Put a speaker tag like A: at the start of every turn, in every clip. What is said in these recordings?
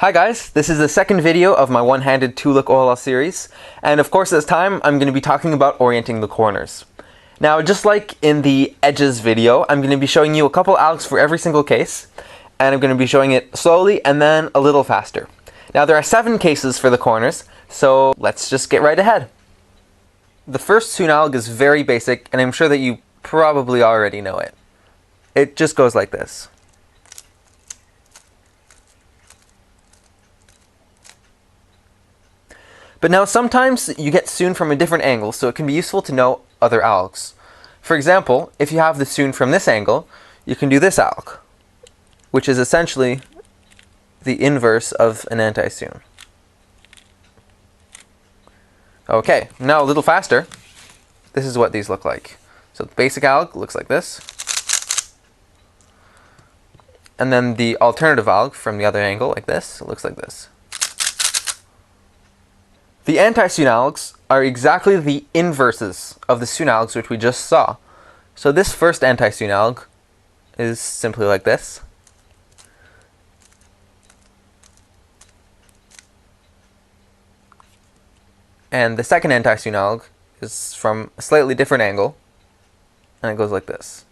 A: Hi guys, this is the second video of my one-handed two-look OLL series, and of course this time I'm going to be talking about orienting the corners. Now, just like in the edges video, I'm going to be showing you a couple algs for every single case, and I'm going to be showing it slowly and then a little faster. Now there are 7 cases for the corners, so let's just get right ahead. The first sune alg is very basic, and I'm sure that you probably already know it. It just goes like this. But now sometimes you get sune from a different angle, so it can be useful to know other algs. For example, if you have the sune from this angle, you can do this alg, which is essentially the inverse of an anti-sune. Okay, now a little faster. This is what these look like. So the basic alg looks like this. And then the alternative alg from the other angle, like this, it looks like this. The anti-sune algs are exactly the inverses of the sune algs which we just saw. So this first anti-sune alg is simply like this. And the second anti-sune alg is from a slightly different angle, and it goes like this.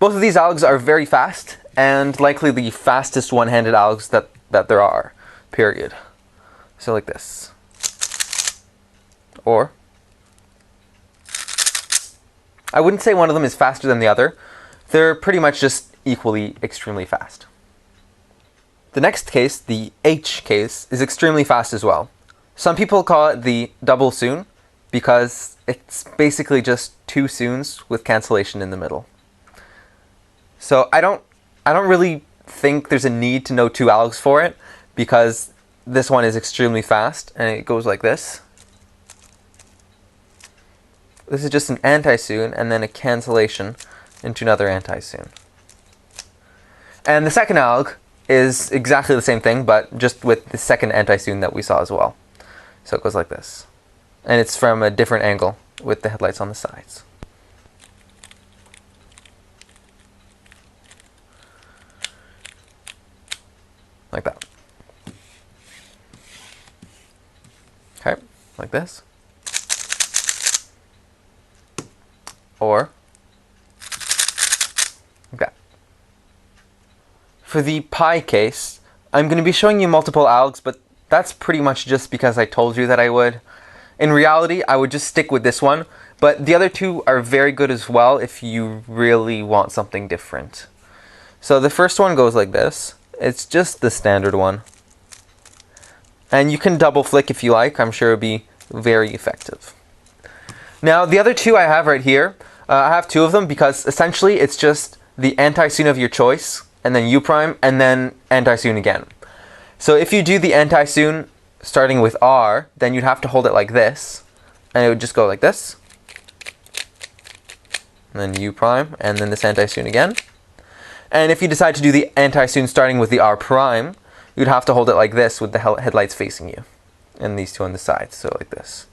A: Both of these algs are very fast, and likely the fastest one-handed algs that there are, period. So like this. Or, I wouldn't say one of them is faster than the other. They're pretty much just equally extremely fast. The next case, the H case, is extremely fast as well. Some people call it the double sune because it's basically just 2 sunes with cancellation in the middle. So I don't really think there's a need to know 2 algs for it, because this one is extremely fast and it goes like this. This is just an anti-sune and then a cancellation into another anti-sune. And the second alg is exactly the same thing, but just with the second anti-sune that we saw as well. So it goes like this. And it's from a different angle with the headlights on the sides. Like that. Okay, like this. Or like that. For the pi case, I'm going to be showing you multiple algs, but that's pretty much just because I told you that I would. In reality, I would just stick with this one, but the other 2 are very good as well if you really want something different. So the first one goes like this. It's just the standard one. And you can double flick if you like. I'm sure it would be very effective. Now, the other 2 I have right here, I have 2 of them because essentially it's just the anti-sune of your choice, and then U prime, and then anti-sune again. So if you do the anti-sune starting with R, then you'd have to hold it like this, and it would just go like this. And then U prime, and then this anti-sune again. And if you decide to do the anti-sune starting with the R prime, you'd have to hold it like this with the headlights facing you. And these 2 on the sides, so like this.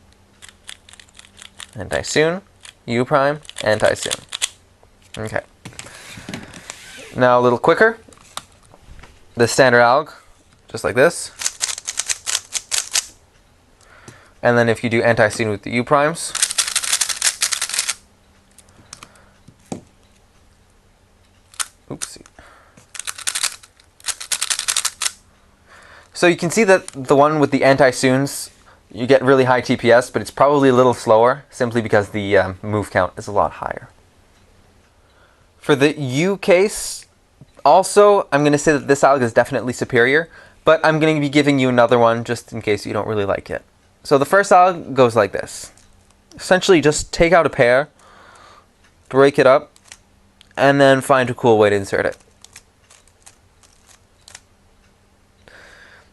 A: Anti-sune, U prime, anti-sune. Okay. Now a little quicker. The standard alg, just like this. And then if you do anti-sune with the U primes, oopsie. So you can see that the one with the anti-sunes, you get really high TPS, but it's probably a little slower, simply because the move count is a lot higher. For the U case, also, I'm going to say that this alg is definitely superior, but I'm going to be giving you another one just in case you don't really like it. So the first alg goes like this. Essentially, just take out a pair, break it up, and then find a cool way to insert it.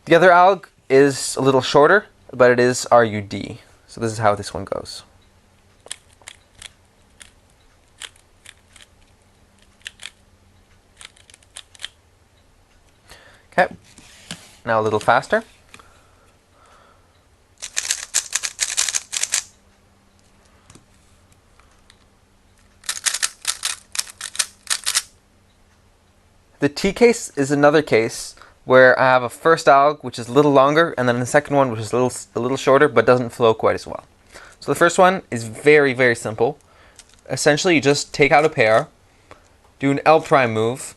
A: The other alg is a little shorter, but it is RUD. So this is how this one goes. Okay, now a little faster. The T case is another case where I have a first alg which is a little longer, and then the second one which is a little shorter but doesn't flow quite as well. So the first one is very, very simple. Essentially, you just take out a pair, do an L prime move,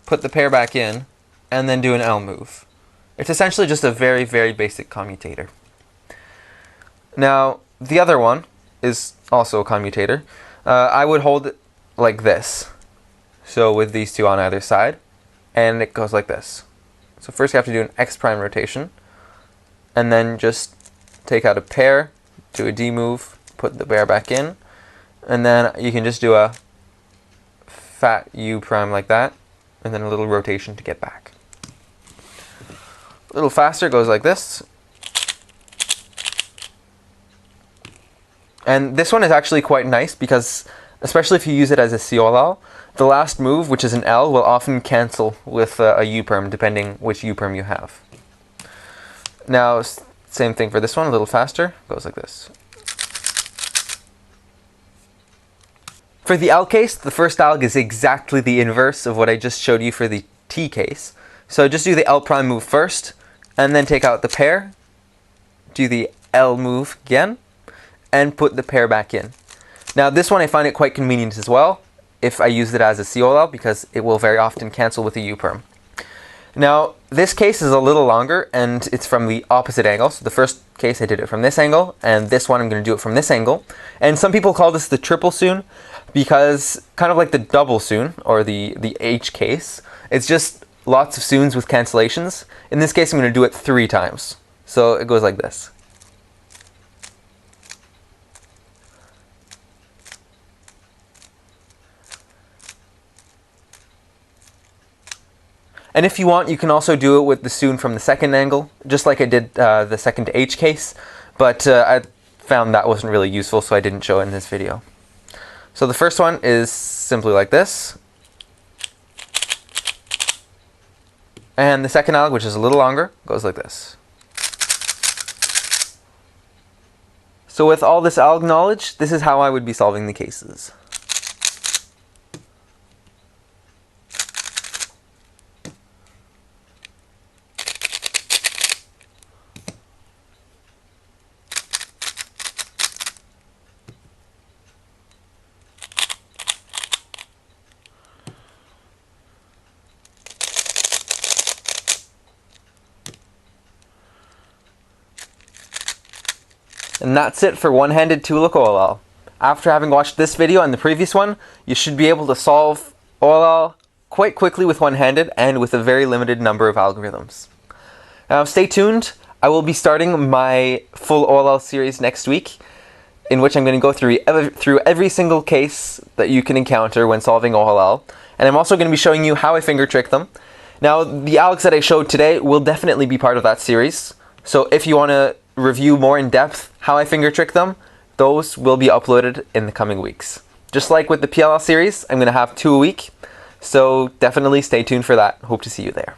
A: put the pair back in, and then do an L move. It's essentially just a very, very basic commutator. Now, the other one is also a commutator. I would hold it like this. So with these two on either side, and it goes like this. So first you have to do an X prime rotation, and then just take out a pair, do a D move, put the pair back in, and then you can just do a fat U prime like that, and then a little rotation to get back. A little faster, goes like this. And this one is actually quite nice because, especially if you use it as a COLL, the last move, which is an L, will often cancel with a U perm, depending which U perm you have. Now, same thing for this one, a little faster, goes like this. For the L case, the first alg is exactly the inverse of what I just showed you for the T case. So just do the L prime move first, and then take out the pair, do the L move again, and put the pair back in. Now this one I find it quite convenient as well if I use it as a COLL, because it will very often cancel with a U perm. Now this case is a little longer and it's from the opposite angle. So the first case I did it from this angle, and this one I'm going to do it from this angle. And some people call this the triple sune because, kind of like the double sune or the H case, it's just lots of sunes with cancellations. In this case I'm going to do it 3 times. So it goes like this. And if you want, you can also do it with the sune from the second angle, just like I did the second H case, but I found that wasn't really useful, so I didn't show it in this video. So the first one is simply like this. And the second alg, which is a little longer, goes like this. So with all this alg knowledge, this is how I would be solving the cases. And that's it for one-handed two-look OLL. After having watched this video and the previous one, you should be able to solve OLL quite quickly with one-handed and with a very limited number of algorithms. Now stay tuned, I will be starting my full OLL series next week, in which I'm going to go through every single case that you can encounter when solving OLL, and I'm also going to be showing you how I finger trick them. Now the Algs that I showed today will definitely be part of that series, so if you want to review more in depth how I finger trick them, those will be uploaded in the coming weeks. Just like with the PLL series, I'm going to have 2 a week, so definitely stay tuned for that. Hope to see you there.